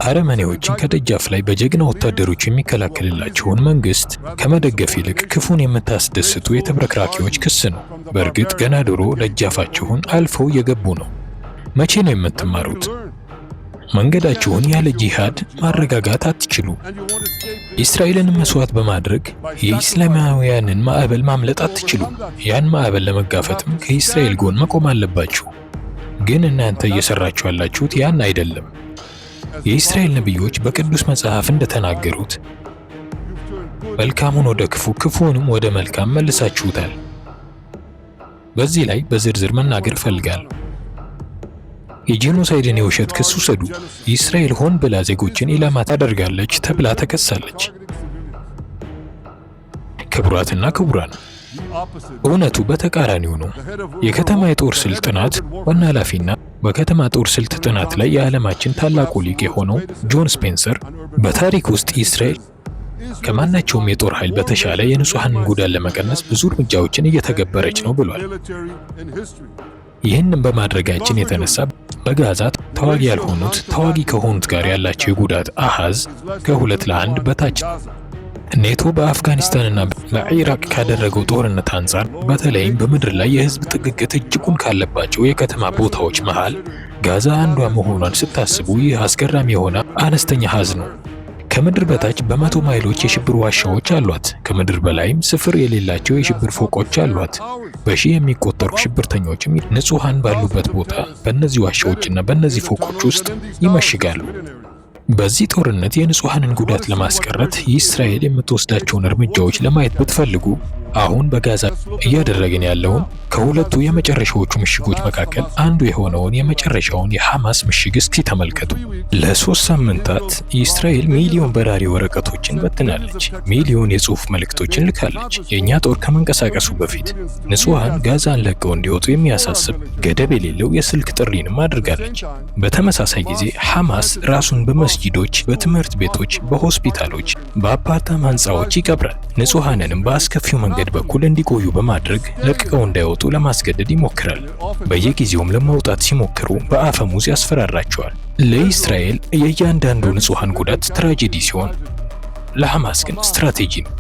አረመኔዎችን ከደጃፍ ላይ በጀግና ወታደሮች የሚከላከልላቸውን መንግስት ከመደገፍ ይልቅ ክፉን የምታስደስቱ የተብረክራኪዎች ክስ ነው። በእርግጥ ገና ድሮ ደጃፋችሁን አልፈው የገቡ ነው። መቼ ነው የምትማሩት? መንገዳችሁን ያለ ጂሃድ ማረጋጋት አትችሉ። እስራኤልን መስዋዕት በማድረግ የእስላማውያንን ማዕበል ማምለጥ አትችሉ። ያን ማዕበል ለመጋፈጥም ከእስራኤል ጎን መቆም አለባችሁ። ግን እናንተ እየሰራችሁ ያላችሁት ያን አይደለም። የእስራኤል ነቢዮች በቅዱስ መጽሐፍ እንደተናገሩት መልካሙን ወደ ክፉ፣ ክፉንም ወደ መልካም መልሳችሁታል። በዚህ ላይ በዝርዝር መናገር እፈልጋለሁ። የጄኖሳይድን የውሸት ክስ ውሰዱ። እስራኤል ሆን ብላ ዜጎችን ኢላማ ታደርጋለች ተብላ ተከሳለች። ክቡራትና ክቡራን፣ እውነቱ በተቃራኒው ነው። የከተማ የጦር ስልት ጥናት ዋና ኃላፊና በከተማ ጦር ስልት ጥናት ላይ የዓለማችን ታላቁ ሊቅ የሆነው ጆን ስፔንሰር በታሪክ ውስጥ እስራኤል ከማናቸውም የጦር ኃይል በተሻለ የንጹሐንን ጉዳት ለመቀነስ ብዙ እርምጃዎችን እየተገበረች ነው ብሏል። ይህንን በማድረጋችን የተነሳ በጋዛ ተዋጊ ያልሆኑት ተዋጊ ከሆኑት ጋር ያላቸው የጉዳት አሃዝ ከ2 ለ1 በታች ነው። ኔቶ በአፍጋኒስታንና በኢራቅ ካደረገው ጦርነት አንጻር በተለይም በምድር ላይ የህዝብ ጥግግት እጅጉን ካለባቸው የከተማ ቦታዎች መሃል ጋዛ አንዷ መሆኗን ስታስቡ ይህ አስገራሚ የሆነ አነስተኛ አሃዝ ነው። ከምድር በታች በመቶ ማይሎች የሽብር ዋሻዎች አሏት። ከምድር በላይም ስፍር የሌላቸው የሽብር ፎቆች አሏት። በሺህ የሚቆጠሩ ሽብርተኞችም ንጹሃን ባሉበት ቦታ በእነዚህ ዋሻዎችና በእነዚህ ፎቆች ውስጥ ይመሽጋሉ። በዚህ ጦርነት የንጹሃንን ጉዳት ለማስቀረት እስራኤል የምትወስዳቸውን እርምጃዎች ለማየት ብትፈልጉ አሁን በጋዛ እያደረግን ያለውን ከሁለቱ የመጨረሻዎቹ ምሽጎች መካከል አንዱ የሆነውን የመጨረሻውን የሐማስ ምሽግ እስኪ ተመልከቱ። ለ3 ሳምንታት እስራኤል ሚሊዮን በራሪ ወረቀቶችን በትናለች፣ ሚሊዮን የጽሑፍ መልእክቶችን ልካለች። የእኛ ጦር ከመንቀሳቀሱ በፊት ንጹሃን ጋዛን ለቀው እንዲወጡ የሚያሳስብ ገደብ የሌለው የስልክ ጥሪንም አድርጋለች። በተመሳሳይ ጊዜ ሐማስ ራሱን በመስጂዶች፣ በትምህርት ቤቶች፣ በሆስፒታሎች፣ በአፓርታማ ህንፃዎች ይቀብራል። ንጹሃንንም በአስከፊው መንገድ በኩል እንዲቆዩ በማድረግ ለቅቀው እንዳይወጡ ለማስገደድ ይሞክራል። በየጊዜውም ለማውጣት ሲሞክሩ በአፈሙዝ ያስፈራራቸዋል። ለእስራኤል የእያንዳንዱ ንጹሃን ጉዳት ትራጀዲ ሲሆን፣ ለሐማስ ግን ስትራቴጂ ነው።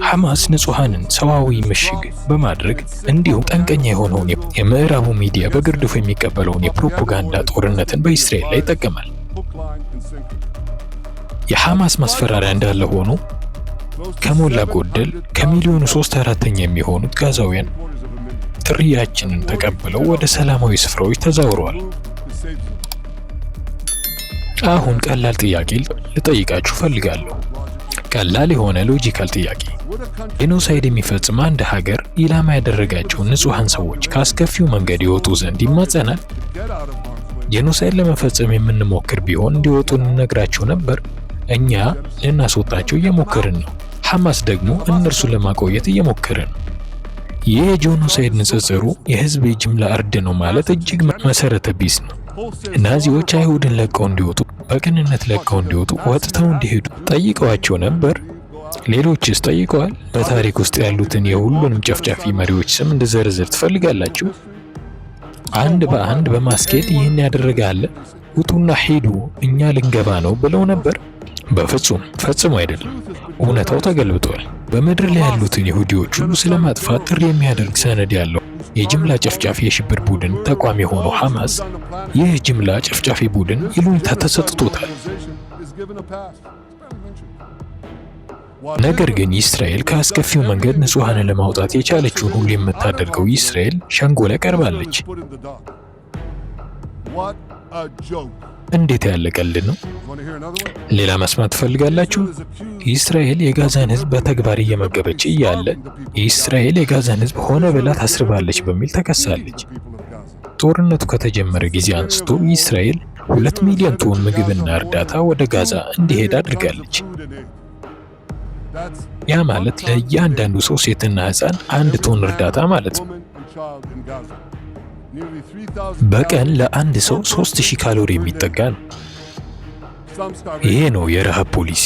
ሐማስ ንጹሃንን ሰዋዊ ምሽግ በማድረግ እንዲሁም ጠንቀኛ የሆነውን የምዕራቡ ሚዲያ በግርድፉ የሚቀበለውን የፕሮፓጋንዳ ጦርነትን በእስራኤል ላይ ይጠቀማል። የሐማስ ማስፈራሪያ እንዳለ ሆኖ ከሞላ ጎደል ከሚሊዮኑ 3/4 የሚሆኑት ጋዛውያን ጥሪያችንን ተቀብለው ወደ ሰላማዊ ስፍራዎች ተዛውረዋል። አሁን ቀላል ጥያቄ ልጠይቃችሁ ፈልጋለሁ። ቀላል የሆነ ሎጂካል ጥያቄ። ጄኖሳይድ የሚፈጽም አንድ ሀገር ኢላማ ያደረጋቸውን ንጹሃን ሰዎች ከአስከፊው መንገድ ይወጡ ዘንድ ይማጸናል? ጄኖሳይድ ለመፈጸም የምንሞክር ቢሆን እንዲወጡ እንነግራቸው ነበር። እኛ ልናስወጣቸው እየሞከርን ነው። ሐማስ ደግሞ እነርሱን ለማቆየት እየሞከረ ነው። ይህ የጄኖሳይድ ንጽጽሩ የህዝብ የጅምላ እርድ ነው ማለት እጅግ መሰረተ ቢስ ነው። ናዚዎች አይሁድን ለቀው እንዲወጡ፣ በቅንነት ለቀው እንዲወጡ፣ ወጥተው እንዲሄዱ ጠይቀዋቸው ነበር? ሌሎችስ ጠይቀዋል? በታሪክ ውስጥ ያሉትን የሁሉንም ጨፍጫፊ መሪዎች ስም እንድዘርዝር ትፈልጋላችሁ? አንድ በአንድ በማስኬድ ይህን ያደረገ አለ? ውጡና ሂዱ እኛ ልንገባ ነው ብለው ነበር? በፍጹም ፈጽሞ አይደለም። እውነታው ተገልብጧል። በምድር ላይ ያሉትን ይሁዲዎች ሁሉ ስለማጥፋት ጥሪ የሚያደርግ ሰነድ ያለው የጅምላ ጨፍጫፊ የሽብር ቡድን ተቋም የሆነው ሐማስ ይህ ጅምላ ጨፍጫፊ ቡድን ይሉኝታ ተሰጥቶታል። ነገር ግን እስራኤል ከአስከፊው መንገድ ንጹሃንን ለማውጣት የቻለችውን ሁሉ የምታደርገው እስራኤል ሸንጎ ላይ ቀርባለች። እንዴት ያለ ቀልድ ነው! ሌላ መስማት ትፈልጋላችሁ? እስራኤል የጋዛን ህዝብ በተግባር እየመገበች እያለ እስራኤል የጋዛን ህዝብ ሆነ ብላ ታስርባለች በሚል ተከሳለች። ጦርነቱ ከተጀመረ ጊዜ አንስቶ እስራኤል 2 ሚሊዮን ቶን ምግብና እርዳታ ወደ ጋዛ እንዲሄድ አድርጋለች። ያ ማለት ለእያንዳንዱ ሰው ሴትና ህፃን 1 ቶን እርዳታ ማለት ነው። በቀን ለአንድ ሰው 3000 ካሎሪ የሚጠጋ ነው። ይሄ ነው የረሃብ ፖሊሲ።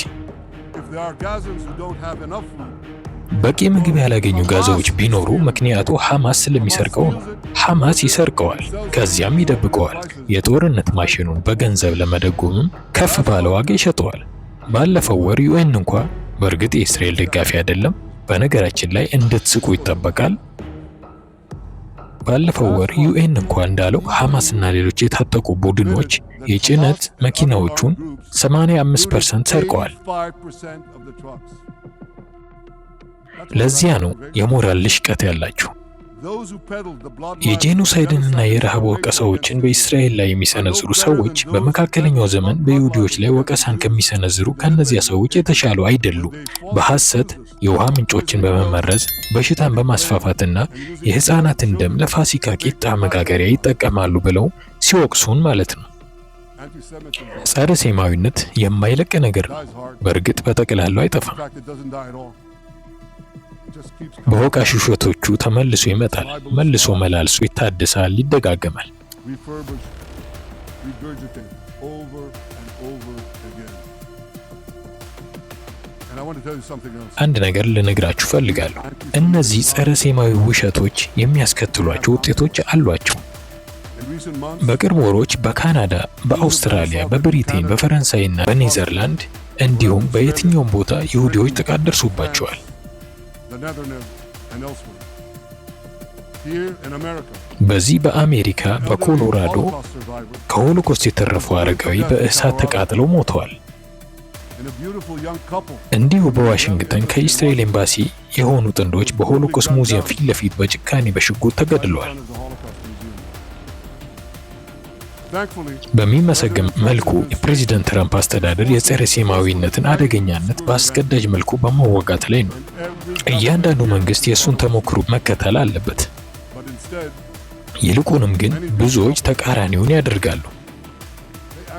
በቂ ምግብ ያላገኙ ጋዛዎች ቢኖሩ ምክንያቱ ሐማስ ስለሚሰርቀው ነው። ሐማስ ይሰርቀዋል፣ ከዚያም ይደብቀዋል። የጦርነት ማሽኑን በገንዘብ ለመደጎምም ከፍ ባለ ዋጋ ይሸጠዋል። ባለፈው ወር ዩኤን እንኳ በእርግጥ የእስራኤል ደጋፊ አይደለም፣ በነገራችን ላይ እንድትስቁ ይጠበቃል። ባለፈው ወር ዩኤን እንኳ እንዳለው ሐማስና ሌሎች የታጠቁ ቡድኖች የጭነት መኪናዎቹን 85% ሰርቀዋል። ለዚያ ነው የሞራል ልሽቀት ያላቸው። የጄኖሳይድንና የረሃብ ወቀሳዎችን በእስራኤል ላይ የሚሰነዝሩ ሰዎች በመካከለኛው ዘመን በይሁዲዎች ላይ ወቀሳን ከሚሰነዝሩ ከነዚያ ሰዎች የተሻሉ አይደሉም። በሐሰት የውሃ ምንጮችን በመመረዝ በሽታን በማስፋፋትና የሕፃናትን ደም ለፋሲካ ቂጣ መጋገሪያ ይጠቀማሉ ብለው ሲወቅሱን ማለት ነው። ጸረ ሴማዊነት የማይለቅ ነገር ነው። በእርግጥ በጠቅላላው አይጠፋም። በወቃሽ ውሸቶቹ ተመልሶ ይመጣል፣ መልሶ መላልሶ ይታደሳል፣ ይደጋገማል። አንድ ነገር ልነግራችሁ ፈልጋለሁ። እነዚህ ጸረ ሴማዊ ውሸቶች የሚያስከትሏቸው ውጤቶች አሏቸው። በቅርብ ወሮች በካናዳ፣ በአውስትራሊያ፣ በብሪቴን፣ በፈረንሳይና በኔዘርላንድ እንዲሁም በየትኛውም ቦታ ይሁዲዎች ጥቃት ደርሶባቸዋል። በዚህ በአሜሪካ በኮሎራዶ ከሆሎኮስት የተረፉ አረጋዊ በእሳት ተቃጥለው ሞተዋል። እንዲሁ በዋሽንግተን ከእስራኤል ኤምባሲ የሆኑ ጥንዶች በሆሎኮስት ሙዚየም ፊት ለፊት በጭካኔ በሽጉጥ ተገድለዋል። በሚመሰገን መልኩ የፕሬዚዳንት ትራምፕ አስተዳደር የጸረ ሴማዊነትን አደገኛነት በአስገዳጅ መልኩ በመወጋት ላይ ነው። እያንዳንዱ መንግስት የእሱን ተሞክሮ መከተል አለበት። ይልቁንም ግን ብዙዎች ተቃራኒውን ያደርጋሉ።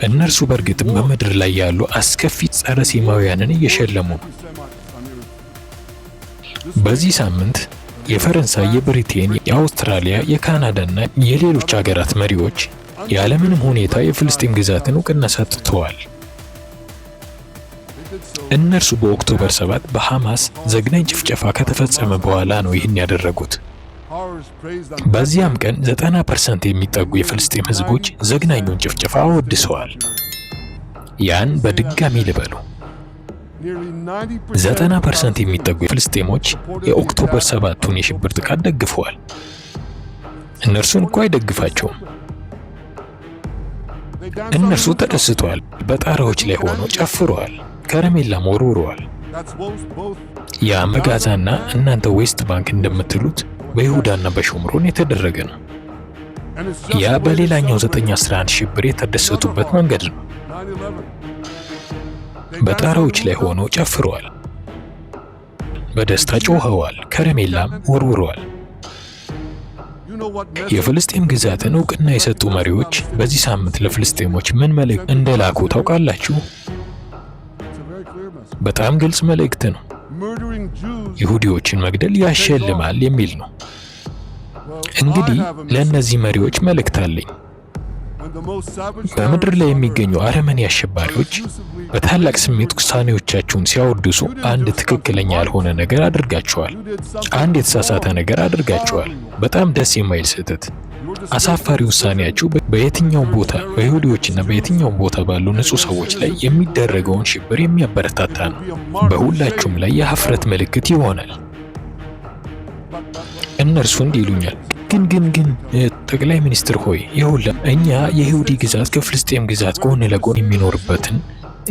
እነርሱ በእርግጥም በምድር ላይ ያሉ አስከፊ ጸረ ሴማውያንን እየሸለሙ ነው። በዚህ ሳምንት የፈረንሳይ፣ የብሪቴን፣ የአውስትራሊያ፣ የካናዳና የሌሎች ሀገራት መሪዎች ያለምንም ሁኔታ የፍልስጤም ግዛትን እውቅና ሰጥተዋል። እነርሱ በኦክቶበር 7 በሐማስ ዘግናኝ ጭፍጨፋ ከተፈጸመ በኋላ ነው ይህን ያደረጉት። በዚያም ቀን 90% የሚጠጉ የፍልስጤም ህዝቦች ዘግናኙን ጭፍጨፋ አወድሰዋል። ያን በድጋሚ ልበሉ፣ 90% የሚጠጉ ፍልስጤሞች የኦክቶበር 7ቱን የሽብር ጥቃት ደግፈዋል። እነርሱን እኮ አይደግፋቸውም። እነርሱ ተደስተዋል። በጣራዎች ላይ ሆነው ጨፍረዋል፣ ከረሜላም ወርውረዋል። ያ በጋዛና እናንተ ዌስት ባንክ እንደምትሉት በይሁዳና በሾምሮን የተደረገ ነው። ያ በሌላኛው 9/11 ሽብር የተደሰቱበት መንገድ ነው። በጣራዎች ላይ ሆነው ጨፍረዋል፣ በደስታ ጮኸዋል፣ ከረሜላም ወርውረዋል። የፍልስጤም ግዛትን እውቅና የሰጡ መሪዎች በዚህ ሳምንት ለፍልስጤሞች ምን መልእክት እንደላኩ ታውቃላችሁ? በጣም ግልጽ መልእክት ነው። ይሁዲዎችን መግደል ያሸልማል የሚል ነው። እንግዲህ ለእነዚህ መሪዎች መልእክት አለኝ። በምድር ላይ የሚገኙ አረመኔ አሸባሪዎች በታላቅ ስሜት ውሳኔዎቻችሁን ሲያወድሱ አንድ ትክክለኛ ያልሆነ ነገር አድርጋችኋል። አንድ የተሳሳተ ነገር አድርጋችኋል። በጣም ደስ የማይል ስህተት። አሳፋሪ ውሳኔያችሁ በየትኛውም ቦታ በይሁዲዎችና በየትኛውም ቦታ ባሉ ንጹህ ሰዎች ላይ የሚደረገውን ሽብር የሚያበረታታ ነው። በሁላችሁም ላይ የሀፍረት ምልክት ይሆናል። እነርሱ እንዲህ ይሉኛል፣ ግን ጠቅላይ ሚኒስትር ሆይ ይሁላ እኛ የይሁዲ ግዛት ከፍልስጤም ግዛት ጎን ለጎን የሚኖርበትን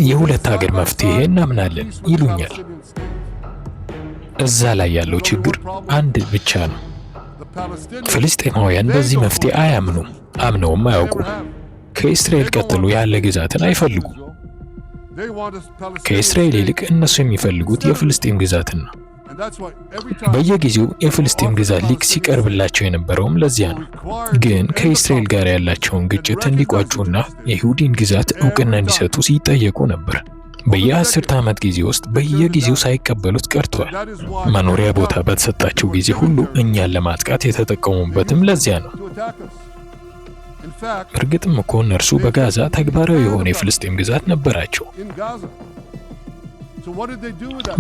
የሁለት ሀገር መፍትሄ እናምናለን ይሉኛል። እዛ ላይ ያለው ችግር አንድ ብቻ ነው። ፍልስጤማውያን በዚህ መፍትሄ አያምኑም፣ አምነውም አያውቁም። ከእስራኤል ቀጥሎ ያለ ግዛትን አይፈልጉም። ከእስራኤል ይልቅ እነሱ የሚፈልጉት የፍልስጤም ግዛትን ነው። በየጊዜው የፍልስጤም ግዛት ሊቅ ሲቀርብላቸው የነበረውም ለዚያ ነው። ግን ከእስራኤል ጋር ያላቸውን ግጭት እንዲቋጩና የይሁዲን ግዛት እውቅና እንዲሰጡ ሲጠየቁ ነበር። በየ10 ዓመት ጊዜ ውስጥ በየጊዜው ሳይቀበሉት ቀርተዋል። መኖሪያ ቦታ በተሰጣቸው ጊዜ ሁሉ እኛን ለማጥቃት የተጠቀሙበትም ለዚያ ነው። እርግጥም እኮ እነርሱ በጋዛ ተግባራዊ የሆነ የፍልስጤም ግዛት ነበራቸው።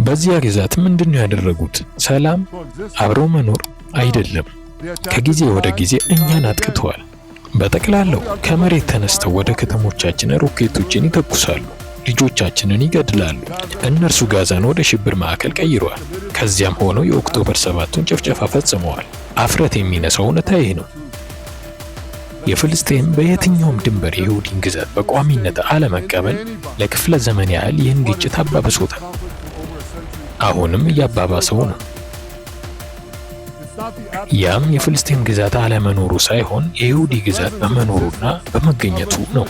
በዚያ ግዛት ምንድነው ያደረጉት? ሰላም፣ አብረው መኖር አይደለም። ከጊዜ ወደ ጊዜ እኛን አጥቅተዋል። በጠቅላላው ከመሬት ተነስተው ወደ ከተሞቻችን ሮኬቶችን ይተኩሳሉ፣ ልጆቻችንን ይገድላሉ። እነርሱ ጋዛን ወደ ሽብር ማዕከል ቀይረዋል። ከዚያም ሆነው የኦክቶበር 7ቱን ጭፍጨፋ ፈጽመዋል። አፍረት የሚነሳው እውነታ ይህ ነው። የፍልስጤም በየትኛውም ድንበር የይሁዲን ግዛት በቋሚነት አለመቀበል ለክፍለ ዘመን ያህል ይህን ግጭት አባብሶታል። አሁንም እያባባሰው ነው። ያም የፍልስጤም ግዛት አለመኖሩ ሳይሆን የይሁዲ ግዛት በመኖሩና በመገኘቱ ነው።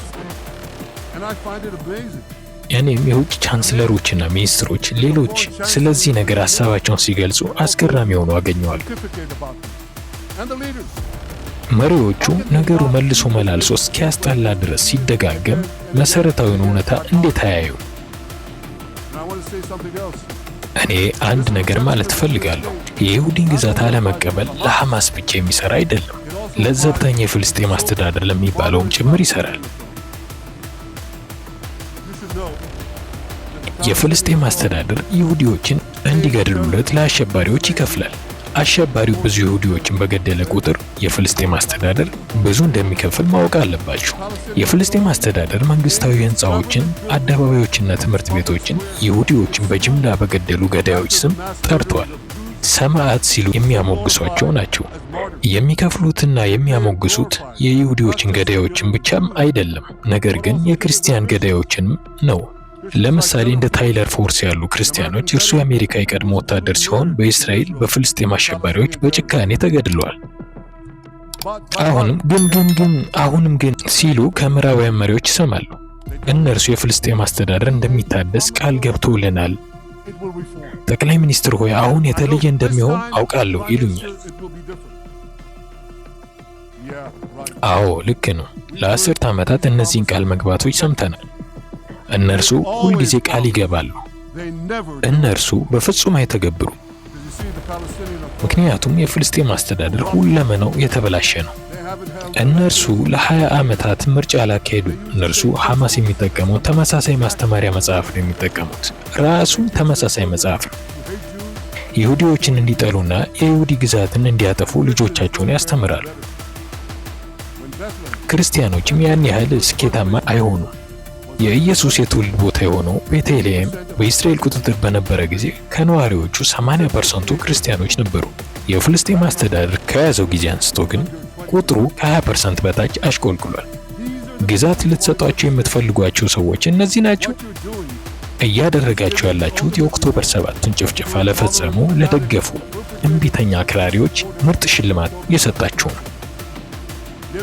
እኔም የውጭ ቻንስለሮችና ሚኒስትሮች፣ ሌሎች ስለዚህ ነገር ሀሳባቸውን ሲገልጹ አስገራሚ ሆኖ አገኘዋለሁ። መሪዎቹ ነገሩ መልሶ መላልሶ እስኪያስጠላ ድረስ ሲደጋገም መሰረታዊውን እውነታ እንዴት አያዩ? እኔ አንድ ነገር ማለት እፈልጋለሁ። የይሁዲን ግዛት አለመቀበል ለሐማስ ብቻ የሚሰራ አይደለም፣ ለዘብተኛ የፍልስጤም አስተዳደር ለሚባለውም ጭምር ይሰራል። የፍልስጤም አስተዳደር ይሁዲዎችን እንዲገድሉለት ለአሸባሪዎች ይከፍላል። አሸባሪው ብዙ ይሁዲዎችን በገደለ ቁጥር የፍልስጤም አስተዳደር ብዙ እንደሚከፍል ማወቅ አለባችሁ። የፍልስጤም አስተዳደር መንግስታዊ ህንፃዎችን፣ አደባባዮችና ትምህርት ቤቶችን ይሁዲዎችን በጅምላ በገደሉ ገዳዮች ስም ጠርቷል። ሰማዕት ሲሉ የሚያሞግሷቸው ናቸው። የሚከፍሉትና የሚያሞግሱት የይሁዲዎችን ገዳዮችን ብቻም አይደለም፣ ነገር ግን የክርስቲያን ገዳዮችንም ነው። ለምሳሌ እንደ ታይለር ፎርስ ያሉ ክርስቲያኖች፣ እርሱ የአሜሪካ የቀድሞ ወታደር ሲሆን በእስራኤል በፍልስጤም አሸባሪዎች በጭካኔ ተገድለዋል። አሁንም ግን ሲሉ ከምዕራባውያን መሪዎች ይሰማሉ። እነርሱ የፍልስጤም አስተዳደር እንደሚታደስ ቃል ገብቶልናል፣ ጠቅላይ ሚኒስትር ሆይ አሁን የተለየ እንደሚሆን አውቃለሁ ይሉኛል። አዎ ልክ ነው። ለ10 ዓመታት እነዚህን ቃል መግባቶች ሰምተናል። እነርሱ ሁልጊዜ ቃል ይገባሉ። እነርሱ በፍጹም አይተገብሩም። ምክንያቱም የፍልስጤም አስተዳደር ሁለመናው የተበላሸ ነው። እነርሱ ለ20 ዓመታት ምርጫ አላካሄዱም። እነርሱ ሐማስ የሚጠቀመው ተመሳሳይ ማስተማሪያ መጽሐፍ ነው የሚጠቀሙት። ራሱ ተመሳሳይ መጽሐፍ ነው። ይሁዲዎችን እንዲጠሉና የይሁዲ ግዛትን እንዲያጠፉ ልጆቻቸውን ያስተምራሉ። ክርስቲያኖችም ያን ያህል ስኬታማ አይሆኑም። የኢየሱስ የትውልድ ቦታ የሆነው ቤተልሔም በእስራኤል ቁጥጥር በነበረ ጊዜ ከነዋሪዎቹ 80% ክርስቲያኖች ነበሩ። የፍልስጤም አስተዳደር ከያዘው ጊዜ አንስቶ ግን ቁጥሩ ከ20% በታች አሽቆልቁሏል። ግዛት ልትሰጧቸው የምትፈልጓቸው ሰዎች እነዚህ ናቸው። እያደረጋቸው ያላችሁት የኦክቶበር 7ን ጭፍጨፋ ለፈጸሙ ለደገፉ እምቢተኛ አክራሪዎች ምርጥ ሽልማት እየሰጣችሁ ነው።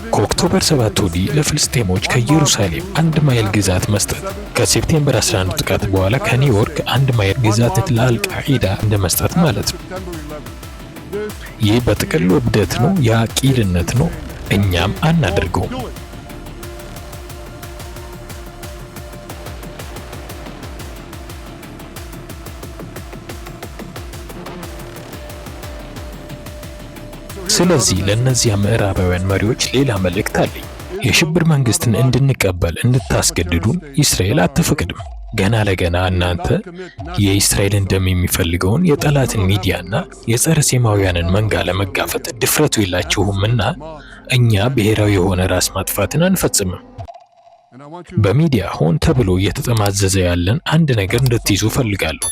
ከኦክቶበር 7 ወዲህ ለፍልስጤሞች ከኢየሩሳሌም 1 ማይል ግዛት መስጠት ከሴፕቴምበር 11 ጥቃት በኋላ ከኒውዮርክ 1 ማይል ግዛት ለአልቃኢዳ እንደመስጠት ማለት ነው። ይህ በጥቅሉ እብደት ነው፣ የአቂልነት ነው። እኛም አናደርገውም። ስለዚህ ለእነዚያ ምዕራባውያን መሪዎች ሌላ መልእክት አለኝ። የሽብር መንግስትን እንድንቀበል እንድታስገድዱን እስራኤል አትፈቅድም። ገና ለገና እናንተ የእስራኤልን ደም የሚፈልገውን የጠላትን ሚዲያና የጸረ ሴማውያንን መንጋ ለመጋፈጥ ድፍረቱ የላችሁምና እኛ ብሔራዊ የሆነ ራስ ማጥፋትን አንፈጽምም። በሚዲያ ሆን ተብሎ እየተጠማዘዘ ያለን አንድ ነገር እንድትይዙ ፈልጋለሁ።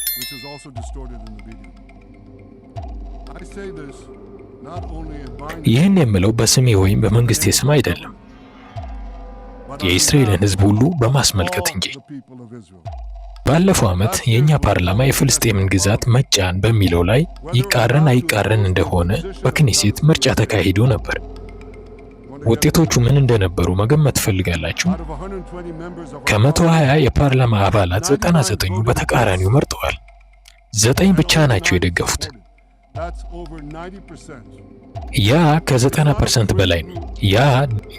ይህን የምለው በስሜ ወይም በመንግስቴ ስም አይደለም፣ የእስራኤልን ሕዝብ ሁሉ በማስመልከት እንጂ። ባለፈው ዓመት የኛ ፓርላማ የፍልስጤምን ግዛት መጫን በሚለው ላይ ይቃረን አይቃረን እንደሆነ በክኔሴት ምርጫ ተካሂዶ ነበር። ውጤቶቹ ምን እንደነበሩ መገመት ትፈልጋላችሁ? ከ120 የፓርላማ አባላት 99ኙ በተቃራኒው መርጠዋል። 9 ብቻ ናቸው የደገፉት። ያ ከ90% በላይ ነው። ያ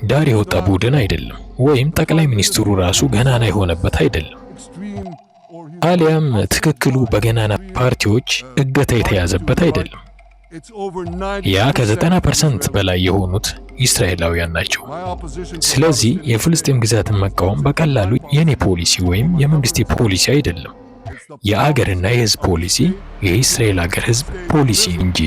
ዳር የወጣ ቡድን አይደለም፣ ወይም ጠቅላይ ሚኒስትሩ ራሱ ገናና የሆነበት አይደለም፣ አሊያም ትክክሉ በገናና ፓርቲዎች እገታ የተያዘበት አይደለም። ያ ከ90% በላይ የሆኑት እስራኤላውያን ናቸው። ስለዚህ የፍልስጤም ግዛትን መቃወም በቀላሉ የኔ ፖሊሲ ወይም የመንግስቴ ፖሊሲ አይደለም። የአገርና የህዝብ ፖሊሲ የእስራኤል አገር ህዝብ ፖሊሲ እንጂ።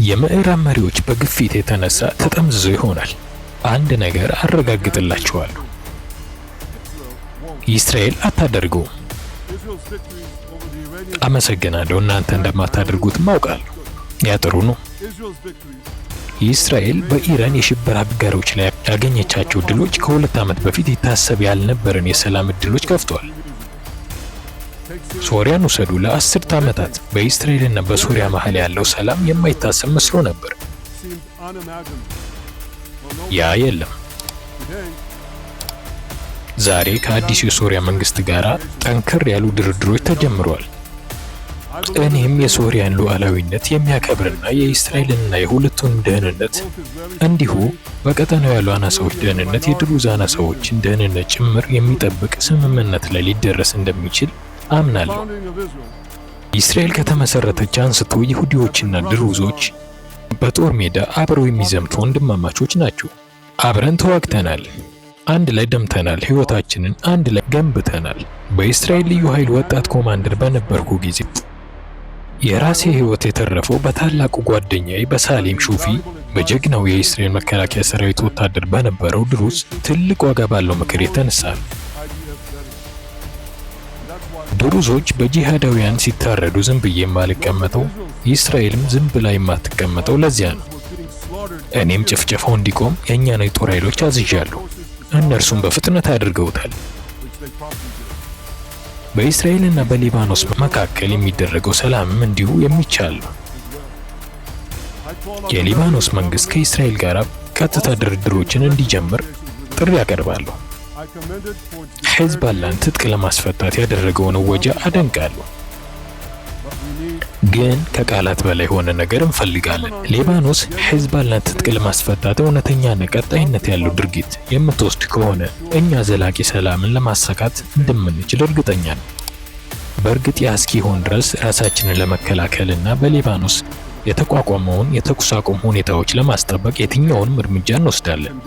የምዕራብ መሪዎች በግፊት የተነሳ ተጠምዝዘው ይሆናል። አንድ ነገር አረጋግጥላችኋለሁ፣ እስራኤል አታደርገውም። አመሰግናለሁ። እናንተ እንደማታደርጉት ማውቃለሁ። ያጥሩ ነው። እስራኤል በኢራን የሽብር አጋሮች ላይ ያገኘቻቸው ድሎች ከ2 ዓመት በፊት ይታሰብ ያልነበረን የሰላም እድሎች ከፍቷል። ሶሪያን ውሰዱ። ለ10 ዓመታት በእስራኤልና በሶሪያ መሃል ያለው ሰላም የማይታሰብ መስሎ ነበር። ያ የለም። ዛሬ ከአዲሱ የሶሪያ መንግስት ጋር ጠንከር ያሉ ድርድሮች ተጀምረዋል። እኔም የሶሪያን ሉዓላዊነት የሚያከብርና የእስራኤልና የሁለቱንም ደህንነት እንዲሁ በቀጠናው ያሉ አናሳዎች ደህንነት የድሩዝ አናሳዎችን ደህንነት ጭምር የሚጠብቅ ስምምነት ላይ ሊደረስ እንደሚችል አምናለሁ። እስራኤል ከተመሰረተች አንስቶ ይሁዲዎችና ድሩዞች በጦር ሜዳ አብረው የሚዘምቱ ወንድማማቾች ናቸው። አብረን ተዋግተናል፣ አንድ ላይ ደምተናል፣ ህይወታችንን አንድ ላይ ገንብተናል። በእስራኤል ልዩ ኃይል ወጣት ኮማንደር በነበርኩ ጊዜ የራሴ ህይወት የተረፈው በታላቁ ጓደኛዬ በሳሌም ሹፊ በጀግናው የእስራኤል መከላከያ ሰራዊት ወታደር በነበረው ድሩዝ ትልቅ ዋጋ ባለው ምክር የተነሳ ነው። ድሩዞች በጂሃዳውያን ሲታረዱ ዝም ብዬ የማልቀመጠው እስራኤልም ዝም ብላ የማትቀመጠው ለዚያ ነው። እኔም ጭፍጨፋው እንዲቆም የእኛን የጦር ኃይሎች አዝዣለሁ። እነርሱም በፍጥነት አድርገውታል። በእስራኤልና በሊባኖስ መካከል የሚደረገው ሰላምም እንዲሁ የሚቻል ነው። የሊባኖስ መንግስት ከእስራኤል ጋር ቀጥታ ድርድሮችን እንዲጀምር ጥሪ ያቀርባለሁ። ሂዝቦላን ትጥቅ ለማስፈታት ያደረገውን እወጃ አደንቃለሁ። ግን ከቃላት በላይ የሆነ ነገር እንፈልጋለን። ሊባኖስ ሂዝቦላን ትጥቅ ለማስፈታት እውነተኛና ቀጣይነት ያለው ድርጊት የምትወስድ ከሆነ እኛ ዘላቂ ሰላምን ለማሳካት እንደምንችል እርግጠኛ ነን። በእርግጥ ያ እስኪሆን ድረስ ራሳችንን ለመከላከልና በሊባኖስ የተቋቋመውን የተኩስ አቁም ሁኔታዎች ለማስጠበቅ የትኛውንም እርምጃ እንወስዳለን።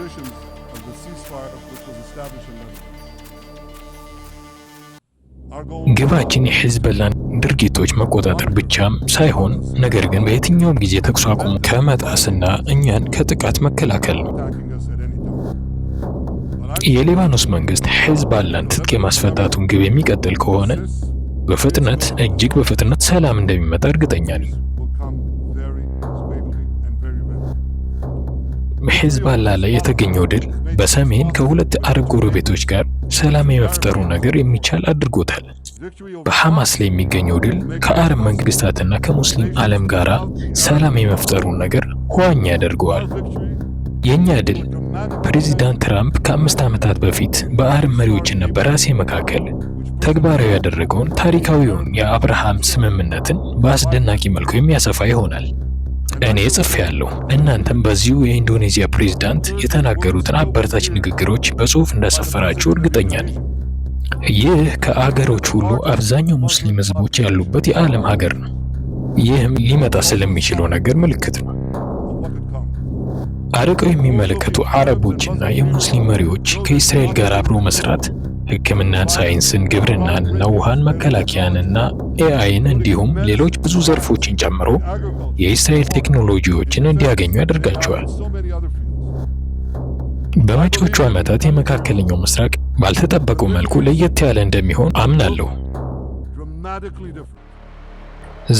ግባችን የሂዝቦላን ድርጊቶች መቆጣጠር ብቻም ሳይሆን ነገር ግን በየትኛውም ጊዜ ተኩስ አቁም ከመጣስና እኛን ከጥቃት መከላከል ነው። የሊባኖስ መንግስት ሂዝቦላን ትጥቅ የማስፈታቱን ግብ የሚቀጥል ከሆነ እጅግ በፍጥነት ሰላም እንደሚመጣ እርግጠኛ ነኝ። ሂዝቦላ ላይ የተገኘው ድል በሰሜን ከሁለት አረብ ጎረቤቶች ጋር ሰላም የመፍጠሩ ነገር የሚቻል አድርጎታል። በሐማስ ላይ የሚገኘው ድል ከአረብ መንግስታትና ከሙስሊም ዓለም ጋር ሰላም የመፍጠሩን ነገር ሆዋኛ ያደርገዋል። የኛ ድል ፕሬዚዳንት ትራምፕ ከ5 ዓመታት በፊት በአረብ መሪዎችና በራሴ መካከል ተግባራዊ ያደረገውን ታሪካዊውን የአብርሃም ስምምነትን በአስደናቂ መልኩ የሚያሰፋ ይሆናል። እኔ ጽፌያለሁ። እናንተም በዚሁ የኢንዶኔዚያ ፕሬዝዳንት የተናገሩትን አበረታች ንግግሮች በጽሁፍ እንዳሰፈራችሁ እርግጠኛ ነኝ። ይህ ከአገሮች ሁሉ አብዛኛው ሙስሊም ህዝቦች ያሉበት የዓለም ሀገር ነው። ይህም ሊመጣ ስለሚችለው ነገር ምልክት ነው። አርቀው የሚመለከቱ አረቦችና የሙስሊም መሪዎች ከእስራኤል ጋር አብሮ መስራት ሕክምናን፣ ሳይንስን፣ ግብርናንና ውሃን፣ መከላከያንና ኤአይን እንዲሁም ሌሎች ብዙ ዘርፎችን ጨምሮ የእስራኤል ቴክኖሎጂዎችን እንዲያገኙ ያደርጋቸዋል። በመጪዎቹ ዓመታት የመካከለኛው ምስራቅ ባልተጠበቀው መልኩ ለየት ያለ እንደሚሆን አምናለሁ።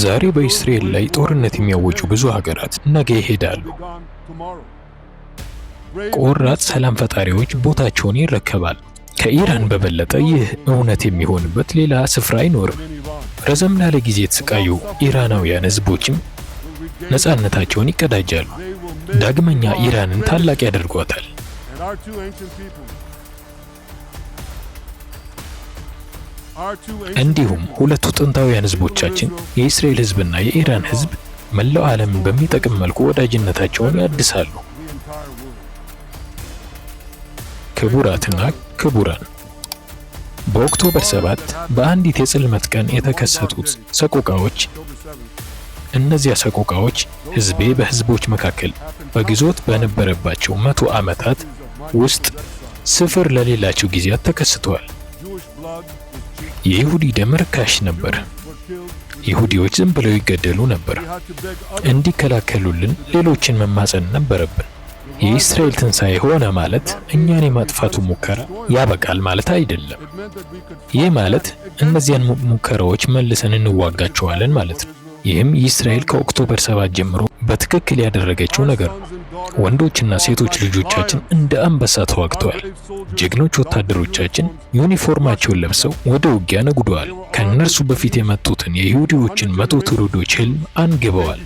ዛሬ በእስራኤል ላይ ጦርነት የሚያወጁ ብዙ ሀገራት ነገ ይሄዳሉ። ቆራጥ ሰላም ፈጣሪዎች ቦታቸውን ይረከባሉ። ከኢራን በበለጠ ይህ እውነት የሚሆንበት ሌላ ስፍራ አይኖርም። ረዘም ላለ ጊዜ የተሰቃዩ ኢራናውያን ህዝቦችም ነፃነታቸውን ይቀዳጃሉ። ዳግመኛ ኢራንን ታላቅ ያደርጓታል። እንዲሁም ሁለቱ ጥንታውያን ህዝቦቻችን የእስራኤል ህዝብና የኢራን ህዝብ መላው ዓለምን በሚጠቅም መልኩ ወዳጅነታቸውን ያድሳሉ። ክቡራትና ክቡራን፣ በኦክቶበር 7 በአንዲት የጽልመት ቀን የተከሰቱት ሰቆቃዎች እነዚያ ሰቆቃዎች ሕዝቤ በሕዝቦች መካከል በግዞት በነበረባቸው 100 ዓመታት ውስጥ ስፍር ለሌላቸው ጊዜያት ተከስተዋል። የይሁዲ ደም ርካሽ ነበር። ይሁዲዎች ዝም ብለው ይገደሉ ነበር። እንዲከላከሉልን ሌሎችን መማጸን ነበረብን። የእስራኤል ትንሣኤ ሆነ ማለት እኛን የማጥፋቱ ሙከራ ያበቃል ማለት አይደለም። ይህ ማለት እነዚያን ሙከራዎች መልሰን እንዋጋቸዋለን ማለት ነው። ይህም እስራኤል ከኦክቶበር 7 ጀምሮ በትክክል ያደረገችው ነገር ነው። ወንዶችና ሴቶች ልጆቻችን እንደ አንበሳ ተዋግተዋል። ጀግኖች ወታደሮቻችን ዩኒፎርማቸውን ለብሰው ወደ ውጊያ ነጉደዋል። ከእነርሱ በፊት የመጡትን የይሁዲዎችን 100 ትውልዶች ህልም አንግበዋል።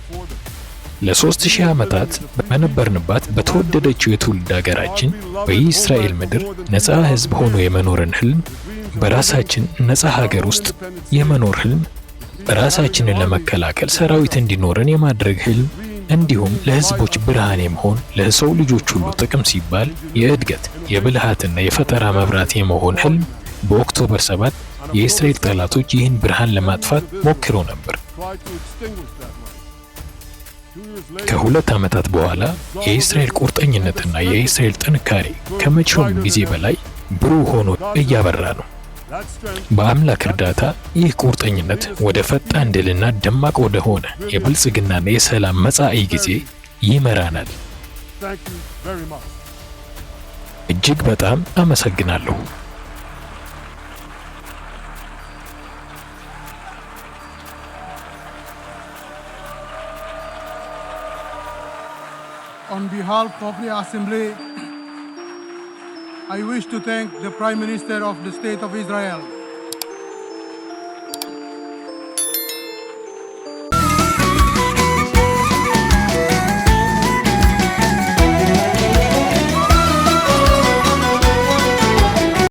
ለ3000 ዓመታት በነበርንባት በተወደደችው የትውልድ ሀገራችን በእስራኤል ምድር ነፃ ህዝብ ሆኖ የመኖርን ህልም፣ በራሳችን ነፃ ሀገር ውስጥ የመኖር ህልም፣ ራሳችንን ለመከላከል ሰራዊት እንዲኖረን የማድረግ ህልም፣ እንዲሁም ለህዝቦች ብርሃን የመሆን ለሰው ልጆች ሁሉ ጥቅም ሲባል የእድገት የብልሃትና የፈጠራ መብራት የመሆን ህልም በኦክቶበር 7 የእስራኤል ጠላቶች ይህን ብርሃን ለማጥፋት ሞክረው ነበር። ከ2 ዓመታት በኋላ የእስራኤል ቁርጠኝነትና የእስራኤል ጥንካሬ ከመቼውም ጊዜ በላይ ብሩህ ሆኖ እያበራ ነው። በአምላክ እርዳታ ይህ ቁርጠኝነት ወደ ፈጣን ድልና ደማቅ ወደ ሆነ የብልጽግናና የሰላም መጻኢ ጊዜ ይመራናል። እጅግ በጣም አመሰግናለሁ። On behalf of the Assembly, I wish to thank the Prime Minister of the State of Israel,